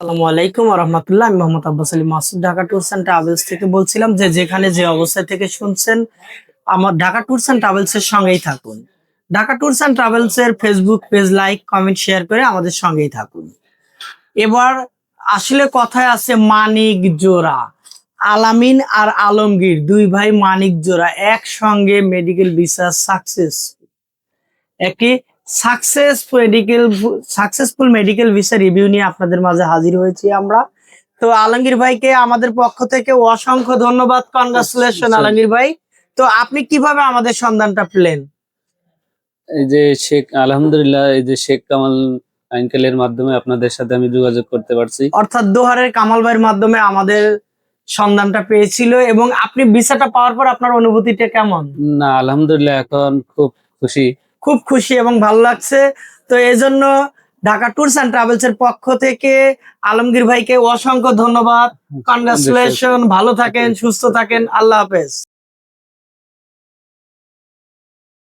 আসসালামু আলাইকুম রহমতুল্লাহ। আমি Mohammad Abbas Ali Masud Dhaka tours and travels থেকে বলছিলাম। যেখানে যে অবস্থায় থেকে শুনছেন, আমার ঢাকা ট্যুরস অ্যান্ড ট্রাভেলস এর সঙ্গেই থাকুন। ঢাকা ট্যুরস অ্যান্ড ট্রাভেলস এর Facebook page like, comment, share করে আমাদের সঙ্গেই থাকুন। এবার আসলে কথায় আছে মানিক জোড়া। আলামিন আর আলমগীর দুই ভাই মানিক জোড়া একসঙ্গে মেডিকেল ভিসা সাকসেস। একটি সাকসেসফুল মেডিকেল ভিসা রিভিউ নিয়ে আপনাদের মাঝে হাজির হয়েছি আমরা। তো আলমগীর ভাইকে আমাদের পক্ষ থেকে অসংখ্য ধন্যবাদ, কনগ্রাচুলেশন আলমগীর ভাই। তো আপনি কিভাবে আমাদের সন্ধানটা পেলেন? এই যে আলহামদুলিল্লাহ, এই যে শেখ কামাল আঙ্কেলের মাধ্যমে আপনাদের সাথে আমি যোগাযোগ করতে পারছি। অর্থাৎ দোহারের কামাল ভাইয়ের মাধ্যমে আমাদের সন্ধানটা পেয়েছিল। এবং আপনি ভিসাটা পাওয়ার পর আপনার অনুভূতিটা কেমন? না, আলহামদুলিল্লাহ, এখন খুব খুশি। খুব খুশি এবং ভালো লাগছে। তো এজন্য ঢাকা ট্যুরস অ্যান্ড ট্রাভেলস এর পক্ষ থেকে আলমগীর ভাইকে অসংখ্য ধন্যবাদ, কনগ্রাচুলেশন। ভালো থাকেন, সুস্থ থাকেন, আল্লাহ হাফেজ।